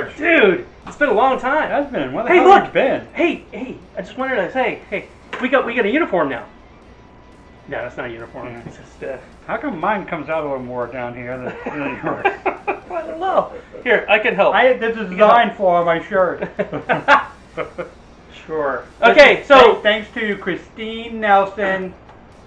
George! Dude, it's been a long time. That's been. Where the Hey, hell look! have you been? Hey, I just wanted to say, hey, we got a uniform now. No, that's not a uniform. Yeah. It's just, How come mine comes out a little more down here than yours? I don't know. Here, I can help. This is design flaw on my shirt. Sure. Okay, so thanks to Christine Nelson,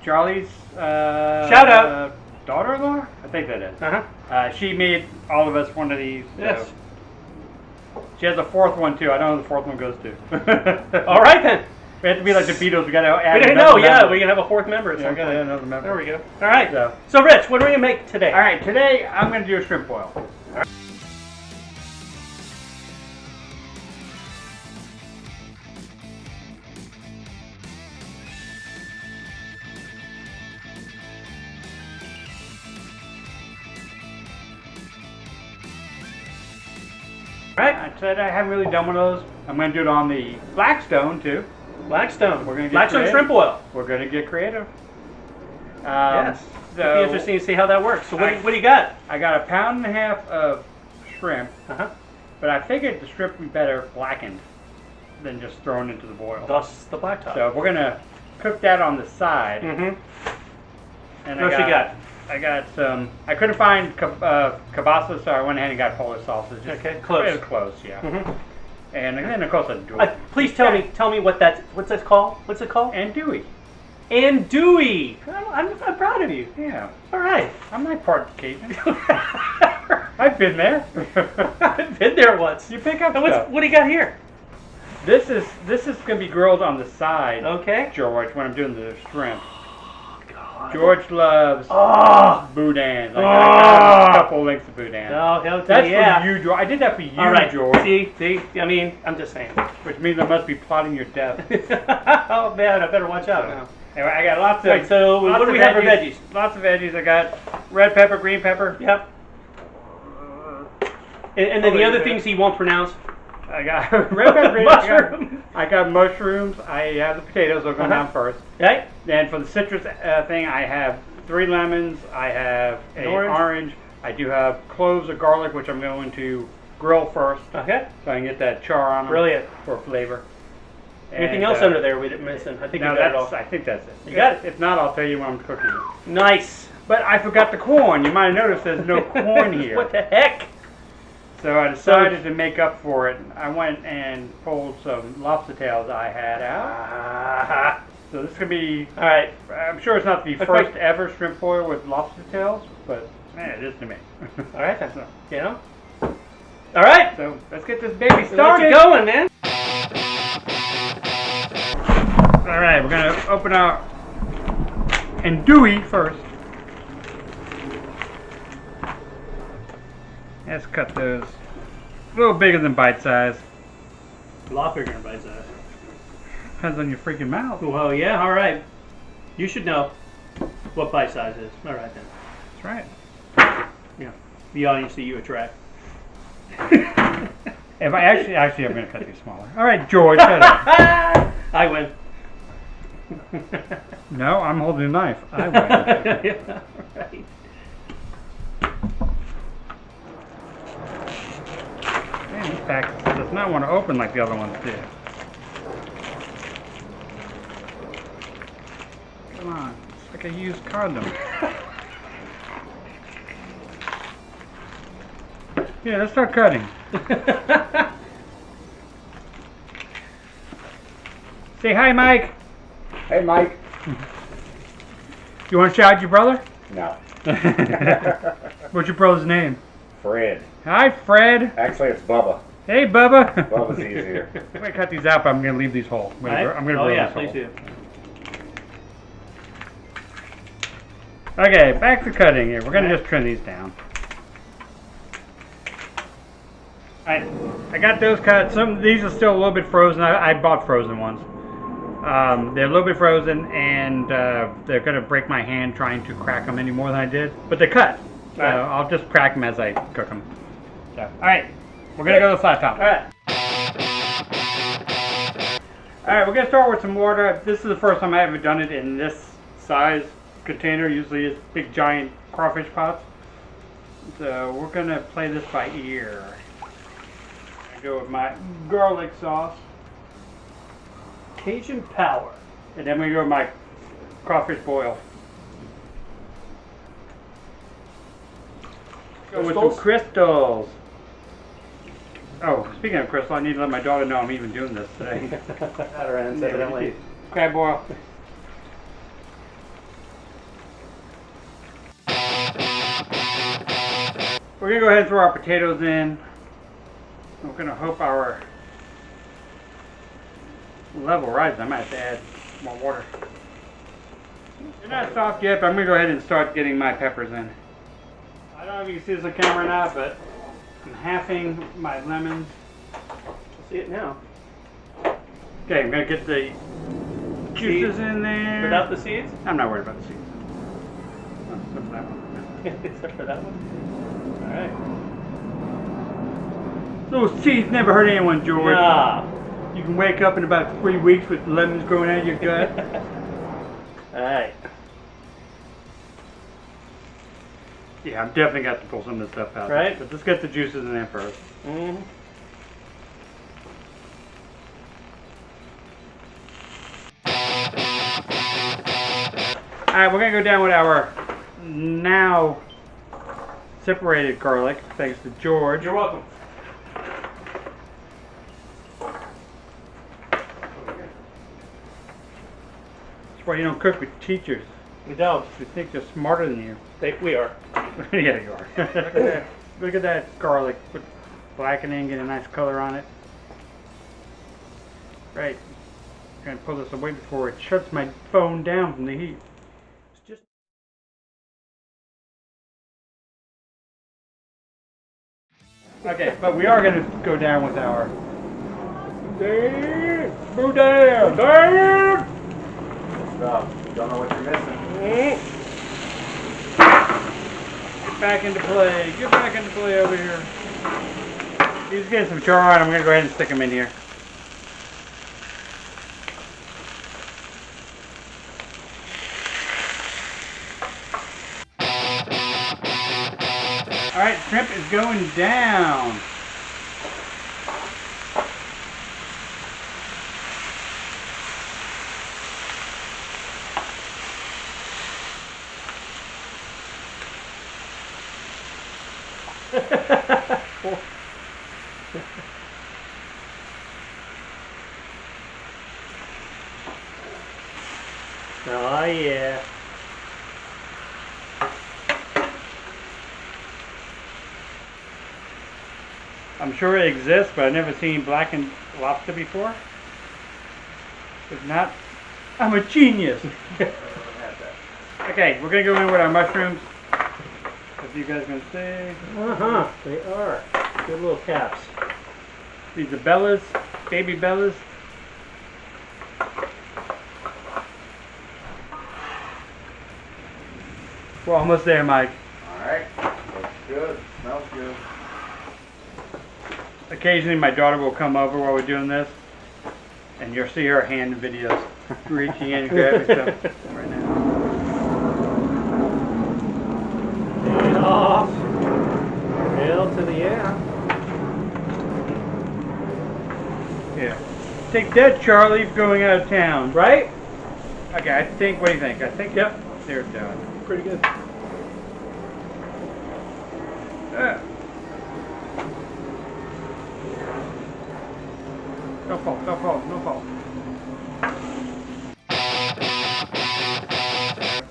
Charlie's shout out daughter-in-law. I think that is. Uh-huh. She made all of us one of these. Yes. She has a fourth one too. I don't know who the fourth one goes to. All right then. We have to be like the Beatles. We got to add. We didn't know. Yeah, we can have a fourth member at Yeah, some we got to point. add another member. There we go. All right. So, So Rich, what are we gonna make today? all right. Today I'm going to do a shrimp boil. Right. I said I haven't really done one of those. I'm going to do it on the Blackstone too. Blackstone. We're gonna get Blackstone creative. shrimp oil. We're going to get creative. Yes. So It'll be interesting to see how that works. So what do you got? I got 1.5 pounds of shrimp, Uh-huh. but I figured the shrimp would be better blackened than just thrown into the boil. Thus the blacktop. So we're going to cook that on the side. Mm-hmm. And What else you got? I got some. I couldn't find kielbasa, so I went ahead and got Polish sausage. Okay, close. It was close, yeah. Mm-hmm. And then of course a Please tell me what's that called? What's it called? andouille. Andouille. I'm proud of you. Yeah, All right. I'm not part Cajun. I've been there. I've been there once. You pick up And stuff. what do you got here? This is going to be grilled on the side, Okay. George, when I'm doing the shrimp. God. George loves Oh. boudins. I got a couple links of boudin. No, That's yeah. for you, George. I did that for you, All right. George. See. I mean, I'm just saying. Which means I must be plotting your death. Oh man, I better watch out now. Anyway, I got lots of. Right, so what do we have for veggies? Lots of veggies. I got red pepper, green pepper. Yep. And then the other things he won't pronounce. I got red pepper, green pepper. Mushroom. I got mushrooms. I have the potatoes. They'll go down first. Right? Then for the citrus thing, I have 3 lemons. I have an orange. I do have cloves of garlic, which I'm going to grill first, Okay. so I can get that char on them. Brilliant. For flavor. Anything else under there we didn't mention? I think No, you got it all. I think that's it. You got it. If not, I'll tell you when I'm cooking it. Nice. But I forgot the corn. You might have noticed there's no corn here. What the heck? So I decided to make up for it. I went and pulled some lobster tails I had out. So this is going to be, All right. I'm sure it's not the first ever shrimp boil with lobster tails, but man, it is to me. All right then. You know. All right. So let's get this baby Let's started. get going, man. All right, we're going to open our andouille first. Let's cut those a little bigger than bite size. A lot bigger than bite size. Depends on your freaking mouth. Well, yeah. All right. You should know what bite size is. All right then. That's right. Yeah. The audience that you attract. If I actually, I'm going to cut these smaller. All right, George, shut up. I win. No, I'm holding a knife. I win. Yeah, right. Man, this pack does not want to open like the other ones did. Come on, it's like a used condom. Yeah, let's start cutting. Say hi, Mike. Hey, Mike. You want to shout at your brother? No. What's your brother's name? Fred. Hi, Fred. Actually, it's Bubba. Hey, Bubba. Bubba's easier. I'm going to cut these out, but I'm going to leave these whole. I'm going to Oh grill yeah, this please whole. do. Okay, back to cutting here. We're going to just trim these down. I got those cut. Some of these are still a little bit frozen. I bought frozen ones. They're a little bit frozen, and they're going to break my hand trying to crack them any more than I did. But they're cut. So I'll just crack them as I cook them. So, all right, we're going to go to the flat top. All right. All right, we're going to start with some water. This is the first time I ever done it in this size container. Usually it's big, giant crawfish pots. So we're going to play this by ear. Go with my garlic sauce. Cajun power. And then we go with my crawfish boil. Go with some crystals. Oh, speaking of crystal, I need to let my daughter know I'm even doing this today. At our ends, evidently. Crab boil. We're gonna go ahead and throw our potatoes in. We're gonna hope our level rises. I might have to add more water. They're not soft yet, but I'm gonna go ahead and start getting my peppers in. I don't know if you can see this on camera or not, but I'm halving my lemons. See it now. Okay, I'm gonna get the juices in there. Without the seeds? I'm not worried about the seeds. Oh, except for that one. Except for that one. Alright. Those seeds never hurt anyone, George. Nah. You can wake up in about 3 weeks with lemons growing out of your gut. Alright. Yeah, I'm definitely got to pull some of this stuff out. Right. But let's get the juices in there first. Mm-hmm. Alright, we're going to go down with our now separated garlic, thanks to George. You're welcome. That's why you don't cook with teachers. We don't. You think they're smarter than you. We are. Yeah, you are. Look at that. Look at that garlic. Put blackening, get a nice color on it. Right. I'm going to pull this away before it shuts my phone down from the heat. It's just... Okay, but we are going to go down with our... Boudin! Good stuff. Don't know what you're missing. Get back into play. Get back into play over here. He's getting some char on. I'm going to go ahead and stick him in here. Alright, shrimp is going down. Oh yeah. I'm sure it exists, but I've never seen blackened lobster before. If not, I'm a genius. Okay, we're gonna go in with our mushrooms. If you guys can see. Uh-huh. They are. Good little caps. These are bellas, baby bellas. We're almost there, Mike. Alright. Looks good. Smells good. Occasionally my daughter will come over while we're doing this, and you'll see her hand videos reaching in and grabbing stuff right now. And off. Rail to the air. Yeah. Take that, Charlie, for going out of town. Right? Okay, I think, what do you think? I think, yep, they're done. Pretty good. No fault, no fault, no fault.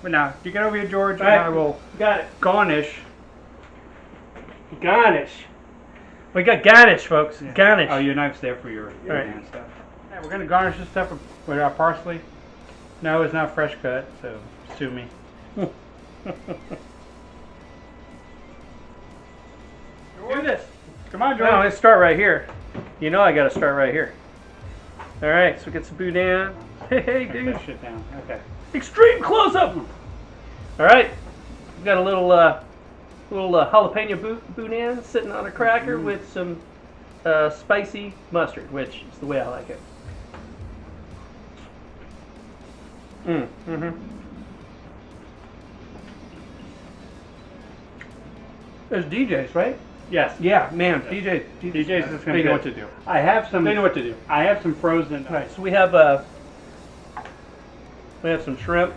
But now, you get over here, George, and I will Got it. garnish. Garnish. We got garnish, folks. Yeah. Garnish. Oh, your knife's there for your Right. hand stuff. Yeah, we're going to garnish this stuff with our parsley. No, it's not fresh cut, so sue me. Do this. Come on, George. No, let's start right here. You know I gotta start right here. Alright, so get some boudin. Hey, Put dude. that shit down. Okay. Extreme close up! Alright, we got a little jalapeno boudin sitting on a cracker with some spicy mustard, which is the way I like it. Mm-hmm. There's DJ's, right? Yes. Yeah, man, DJ's DJ's is they gonna know be what good. to do. I have some. They know what to do. I have some frozen. Right, so we have some shrimp,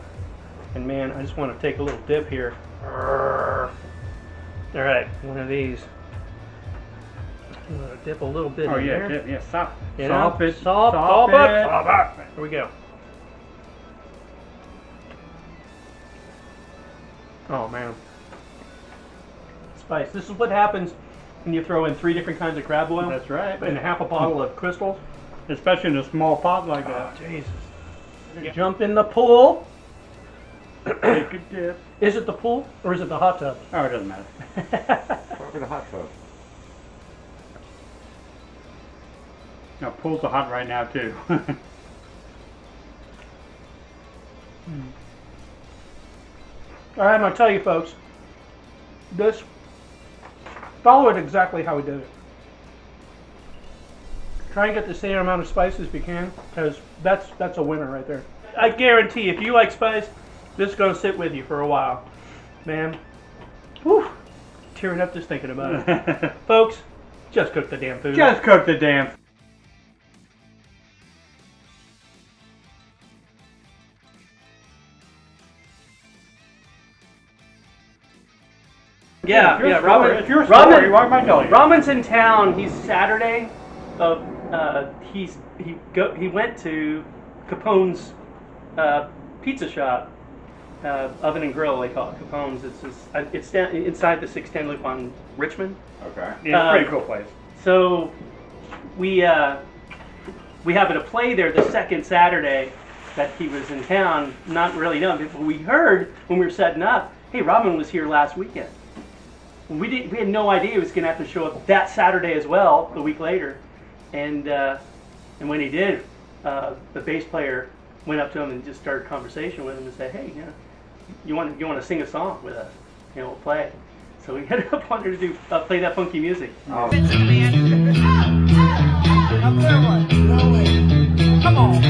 and man, I just want to take a little dip here. All right, one of these. I'm gonna dip a little bit Oh in yeah, there. dip, yeah, sop. You Sop know? it. Sop Sop it. it. Sop it. Here we go. Oh man, spice. This is what happens when you throw in 3 different kinds of crab oil That's right. and half a bottle of crystals. Especially in a small pot like that. Jesus. Jump in the pool. Take a dip. Is it the pool or is it the hot tub? Oh, it doesn't matter. Over the hot tub. No, pools are hot right now too. All right, I'm gonna tell you, folks. This, follow it exactly how we did it. Try and get the same amount of spice as you can, because that's a winner right there. I guarantee, if you like spice, this is gonna sit with you for a while, man. Whew, tearing up just thinking about it. Folks, just cook the damn food. Just cook the damn. Yeah, It's your yeah. story. It's your story. Why am I telling you? Ramen's in town. He's Saturday. He went to Capone's pizza shop, oven and grill. They call it Capone's. It's inside the 610 Loop on Richmond. Okay. Yeah, it's a pretty cool place. So we happened to play there the second Saturday that he was in town. Not really knowing, but we heard when we were setting up, hey, Ramen was here last weekend. We had no idea he was going to have to show up that Saturday as well, a week later. And when he did, the bass player went up to him and just started a conversation with him and said, hey, you want to sing a song with us? We'll play. So we ended up wanting to play that funky music. Oh. Come on.